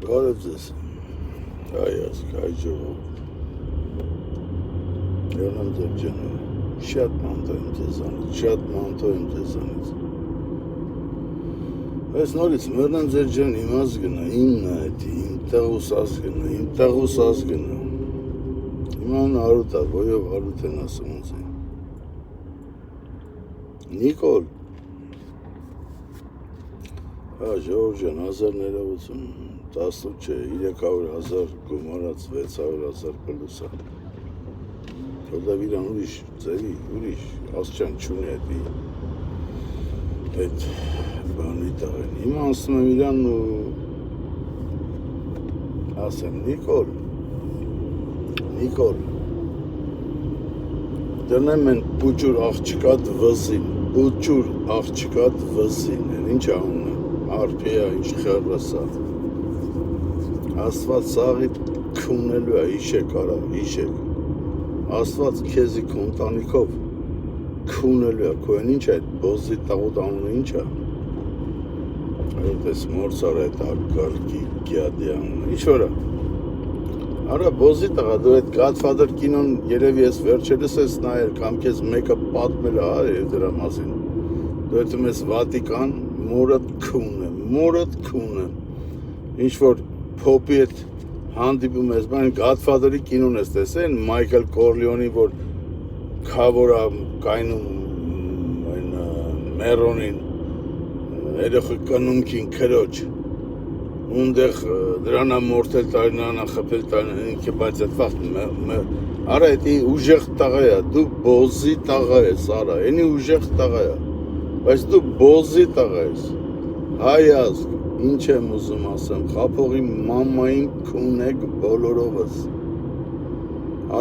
Բարև ձեզ, այ ազգ, այ ժողովուրդ, եղնեմ ձեր ջանում, շատ մանտո եմ ձեզանից, այս նորից մերնեմ ձեր ջան իմ ազգնա, իմն է էդի, իմ տեղուս ազգնա, իման արուտ է, ոյով արուտ են ասում ինձ է, Նիկոլ, ժողով ջան, 1000 ներողություն, 18 չէ, 300,000 գումարած 600,000 պլուսա, որտև իրան ուրիշ ձևի, ուրիշ ասչան չունի այդ բանի տաղեն, հիմա ասում եմ իրան ու ասեմ, Նիկոլ, դնեմ են պուճուր աղջկատ վզին, ինչ անունը, արպեա, ինչ խերվասա, Աստված սաղիտ քունելու է, հիշեք, Աստված քեզի քո ընտանիքով քունելու է, քո են ինչ է, այդ բոզի տաղուտ անունը ինչ է, այդպես մորցար այդ ակարգի գյադի անունը, ինչ որ է, արա բոզի տղա, դու այդ Godfather կինոն երևի ես վերջերս ես նայել, կամ քեզ մեկը պատմել է դրա մասին, դու հետում ես Վատիկան, մորդ քունը, ինչ որ փոպի հետ հանդիպում ես, բան Godfather-ի կինոն ես տեսել, Մայքլ Կորլեոնի, որ քավոր է կայնում այն Մերոնին, երեխի կնունքին քրոջ, ունդեղ դրանա մորթել տարին, նրանա խփել տարին, ինքը բայց այդ վաղտ, արա էդի ուժեղ տաղա է, դու բոզի տաղա ես, արա, ենի ուժեղ տաղա է, բայց դու բոզի տաղա ես, հայ ազգ, ինչ եմ ուզում ասեմ, խափողի մամային քունեք բոլորովս,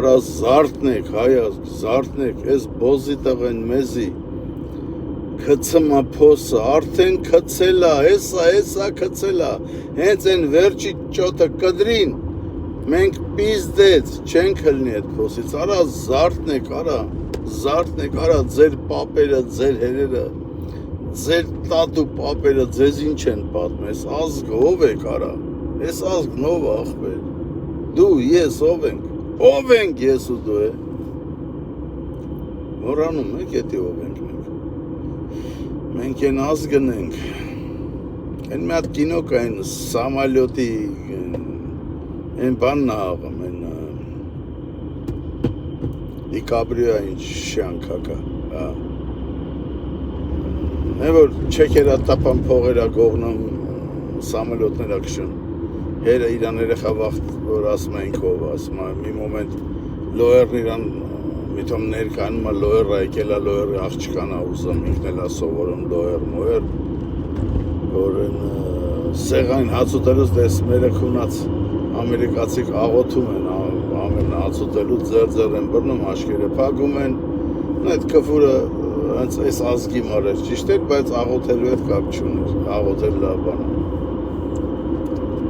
արա զարդնեք, հայ ազգ, զարդնեք, ես բոզի տաղեն մեզի, քցմա փոսը, արդեն քցելա, հեսա քցելա, հենց են վերջի ճոտը կդրին, մենք պիզդեց, չենք հլնի այդ փոսից, արա զարդնեք, արա ձեր պապերը, ձեր հերերը, ձեր տատու պապերը ձեզ ինչ են պատմում, ես ազգը ով եք արա, ես ազգն ով ախպեր, դու, ես ով ենք ես ու դու է, մորանում եք էտի ով ենք մենք են ազգն ենք, են մի հատ կինո կա են սամալյոտի, են բանն աղում, են Դիկաբրիո ինչ շյանքա կա, Են որ չեքերա տապան փողերա գողնում սամալյոտներա կշուն, հերը իրան երեխա վաղտ, որ ասում ենք ով, ասում մի մոմենտ լոերն իրան միտոմ ներկանում է լոերը եկել է լոերը աղջկանա ուզում ինքն էլ է սովորում լոեր մոեր որ են սեղային հացուտելուց դես մերը քունած ամերիկացիք աղոթում են ամեն հացուտելուց ձեր են բռնում աշկերը փակում են այդ կֆուրը հենց այս ազգի մարեր ճիշտ էր բայց աղոթելու հետ կապ չուներ աղոթել լավ բան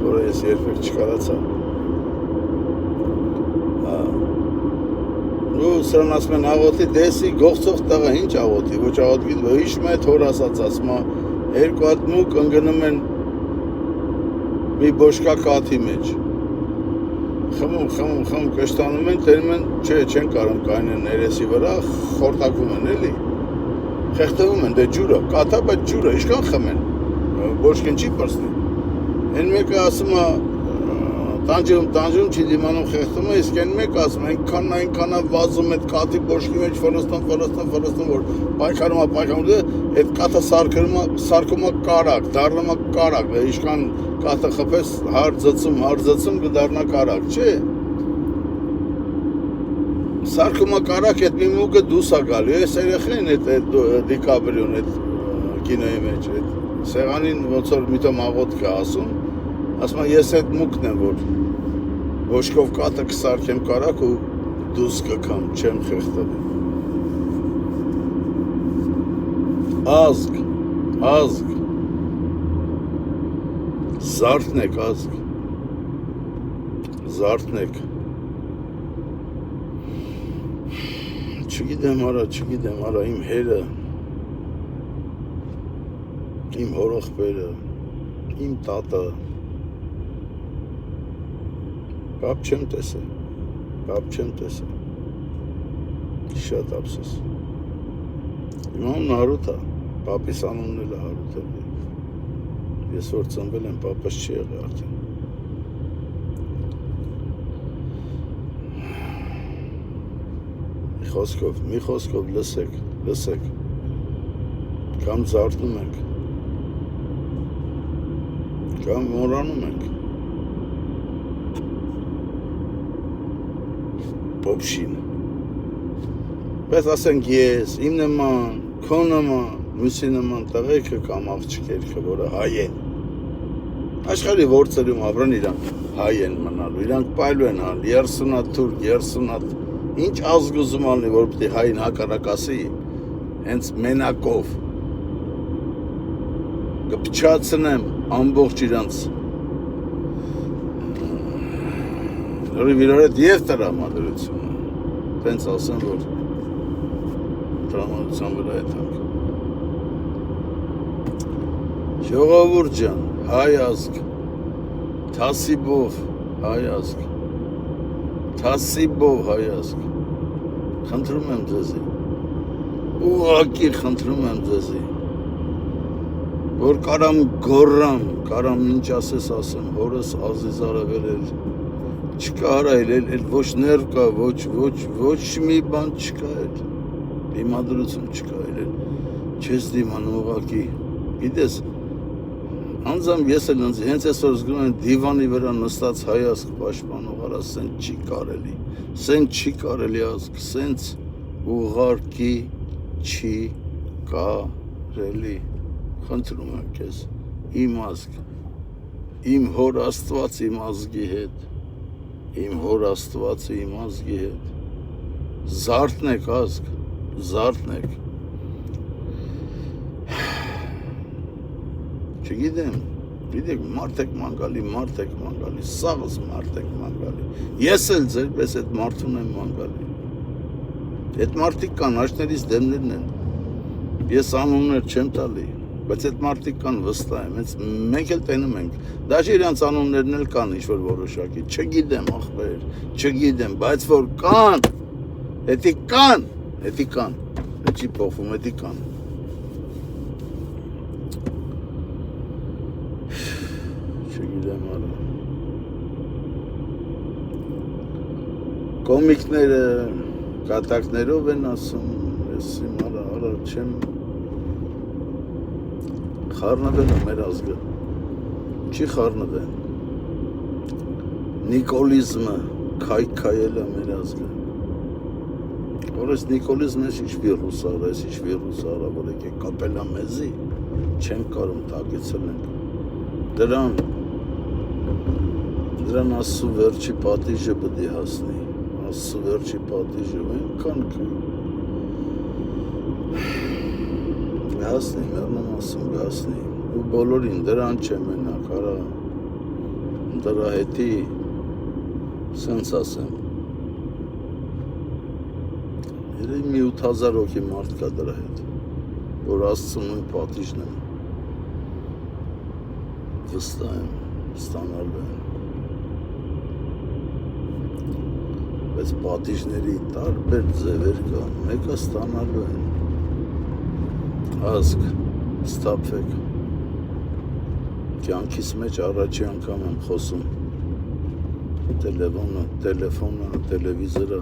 որը ես երբեք չկարացա ու սրան ասում են աղոթի դեսի գողցող տղա ինչ աղոթի ոչ աղոթի հիշում է թոր ասած ասում երկու հատ մուկ ընգնում են մի բոշկա կաթի մեջ խմում կշտանում են տերում են չեն կարում կայնեն ներեսի վրա խորտակվում են էլի խեղտվում են դե ջուրը կաթա բայց ջուրը իշքան խմեն բոշկեն չի պրսնի են մեկը ասում տանջում չի դիմանում խեղտում է, իսկ են մեկ ասում, այնքան վազում այդ կաթի բոշկի մեջ ֆրստում, որ պայքարում է, այդ կաթը սարկում է կարակ, դառնում է կարակ, իշքան կաթը խփես հարձծում կդառնա կարակ, չէ։ Սարկում է կարակ, այդ մի մուկը դուս է գալի, այս երեխեն այդ Դիկաբրիոն, այդ կինոյի մեջ, այդ սեղանին ոնց որ միտոմ աղոթք է ասում, ասում ես այդ մուկն եմ, որ ոչկով կատը կսարքեմ կարակ ու դուս կքամ, չեմ խեղտել։ Ազգ, զարդնեք ազգ, զարդնեք։ Չգիտեմ արա, իմ հերը, իմ հորողբերը, իմ տատը, Պապ չեմ տեսել, շատ ափսոս։ Իմ անունը Հարութ է, պապիս անունն էլ է Հարութ է։ Ես որ ծնվել եմ, պապս չի եղել արդեն։ Մի խոսքով լսեք, կամ զարթնում ենք, կամ մոռանում ենք։ Փոփշին։ Բայց ասենք ես, իմ նման, քո նման, մյուսի նման տղեկը կամ աղջիկը, որը հայ են։ Աշխարհի որցերում ապրեն իրանք հայ են մնալու, իրանք պայլու են ալ, 30-ատ թուրք, 30-ատ ինչ ազգ ուզում ալնի, որ պիտի հային հակառակ ասի, հենց մենակով կփչացնեմ ամբողջ իրանց իրար հետ և տրամադրությունը, տենց ասեմ, որ տրամադրության վրա է թանք։ Ժողովուրդ ջան, հայ ազգ, թասիբով հայ ազգ, խնդրում եմ ձեզի, ուղղակի խնդրում եմ ձեզի, որ կարամ գոռամ, կարամ ինչ ասես ասեմ, հորս Ազիզ Արևելել, չկա հարայել, էլ ոչ ներվ կա, ոչ մի բան չկա էլ, դիմադրություն չկա էլ, չես դիմանում ուղղակի, գիտես, անձամբ ես էլ հենց այսօր զգում եմ դիվանի վրա նստած հայ ազգ պաշտպանող, արա սենց չի կարելի ազգ, սենց ուղղակի չի կարելի, խնդրում եմ քեզ, իմ ազգ, իմ հոր Աստված իմ ազգի հետ, զարթնեք ազգ, զարթնեք, չգիտեմ, գիտեք, մարդ եք ման գալի, սաղս մարդ եք ման գալի, ես էլ ձեր պես այդ մարդուն եմ ման գալի, այդ մարդիկ կան, աշներիս դեմներն են, ես անուններ չեմ տալի, բայց այդ մարդիկ կան վստահ եմ, մենք էլ տենում ենք, դաժե իրանց անուններն էլ կան ինչ-որ որոշակի, չգիտեմ ախպեր, չգիտեմ, բայց որ կան, հետի կան, չի փոխվում, հետի կան։ Չգիտեմ արա։ Կոմիկները կատակներով են ասում, ես իմ արա չեմ խառնվել է մեր ազգը, չի խառնվել, նիկոլիզմը քայքայել է մեր ազգը, որ ես նիկոլիզմը ես ինչ վիրուս արա, որ եկեք կապել է մեզի, չենք կարում տակեցել ենք, դրան ասու վերջի պատիժը բդի հասնի, այնքան Գասնի, մերնում ասում գասնի, ու բոլորին դրան չէ մենակ, արա, դրա հետի, սենց ասեմ, երեի մի 8000 հոգի մարդ կա դրա հետ, որ Աստծու նույն պատիժն եմ, վստահ եմ, ստանալու եմ, բայց պատիժների տարբեր ձևեր կա, մեկը ստանալու են, ազգ, ստապվեք, կյանքիս մեջ առաջի անգամ եմ խոսում, տելեֆոնը, տելևիզորը,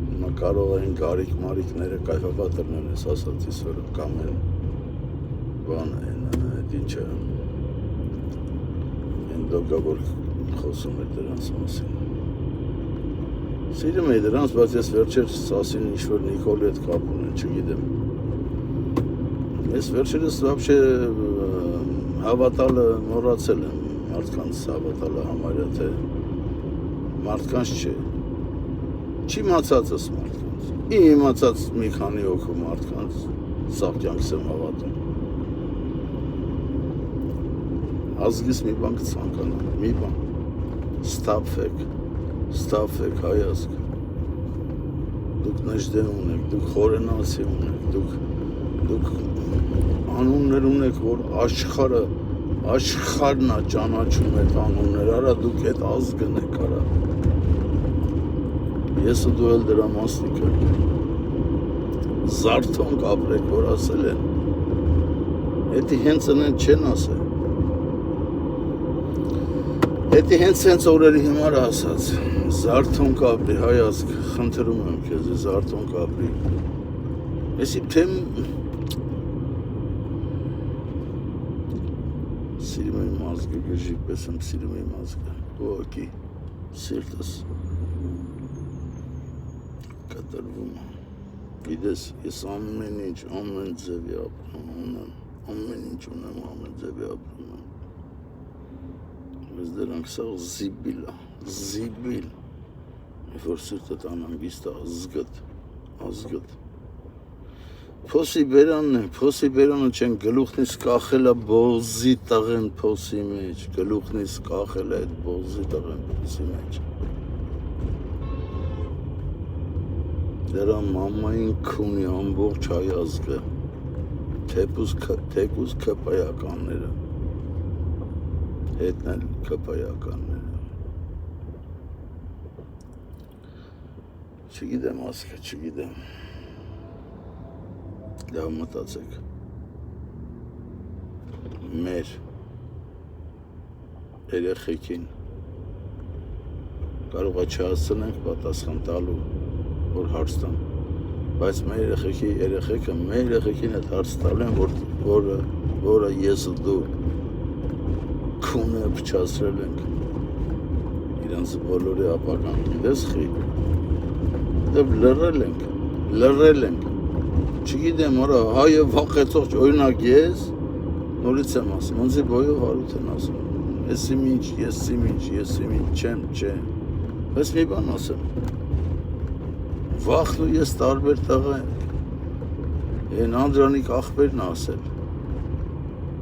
հիմա կարող են գարիք-մարիքները կայֆապատրներ ես ասացիս վրա, կամ են, բան են, ինչը, են դոգա, որ խոսում է դրանց մասին, սիրում է դրանց, բայց ես վերջերս ասին ինչ-որ Նիկոլի հետ կապ ունեն, չգիտեմ, ես վերջերս վաբշե հավատալը մոռացել եմ, մարդկանց հավատալը համարյա, թե մարդկանց չէ, չի մացածս մարդկանց, իմացած մի քանի հոգու մարդկանց սաղ կյանքս եմ հավատում, ազգիս մի բան կցանկանամ, մի բան, ստապվեք հայ ազգ, դուք նժդե ունեք, դուք խորենասի ունեք, դուք անուններ ունեք, որ աշխարը Աշխարհն է ճանաչում այդ անունները, արա դուք այդ ազգն եք, արա։ Ես ու դու էլ դրա մասնիկ ենք։ Զարթոնք ապրեք, որ ասել են։ Էդի հենց ընեն չեն ասել։ Էդի հենց օրերի հիմար ասած։ Զարթոնք ապրի, հայ ազգ, խնդրում եմ քեզ, զարթոնք ապրի։ Եսի թեմ սիրում եմ ազգը, գժի պես եմ սիրում եմ ազգը, ուղղակի սիրտս կտրվում է։ Գիտես, ես ամեն ինչ, ամեն ձևի ապրում ունեմ, ամեն ինչ ունեմ, ամեն ձևի ապրում եմ։ Բայց դրանք սա զիբիլ է, զիբիլ։ Որ սիրտդ անհանգիստ է, ազգդ։ Փոսի բերանը չեն, գլուխնից կախել է բոզի տղեն փոսի մեջ, գլուխնից կախել է այդ բոզի տղեն փոսի մեջ։ Դրա մամային քունի ամբողջ հայ ազգը, թեկուզ քպայականները, հետն էլ քպայականները։ Չգիտեմ ազգը, չգիտեմ։ Լավ մտածեք։ Մեր երեխեքին կարող է չհասցնենք պատասխան տալու, որ հարց տան, բայց մեր երեխեքը մեր երեխեքին այդ հարց տալու են, որը ես ու դու քունը փչացրել ենք իրանց բոլորի ապագան, գիտես խի, դեպ լռել ենք, չգիտեմ, արա, հայը վախեցող, օրինակ ես, նորից եմ ասում, ոնցի բոյով հարութ են ասում, ես ինչ, չեմ, բայց մի բան ասեմ, վախն ու ես տարբեր տղա ենք, են Անդրանիկ աղբերն ասել,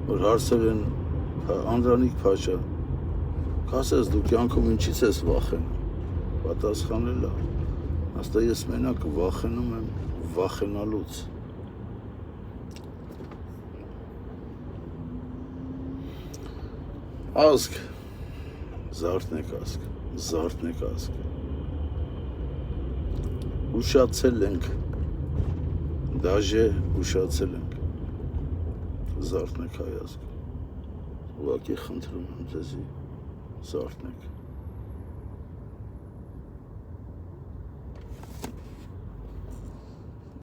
որ հարցել են Անդրանիկ փաշա, կասես դու կյանքում ինչից ես վախենում, պատասխանել է, հաստա ես մենակ վախենում եմ վախենալուց։ Ազգ, զարթնեք ազգ, ուշացել ենք, դաժե ուշացել ենք, զարթնեք հայ ազգ, ուղղակի խնդրում եմ ձեզի, զարթնեք։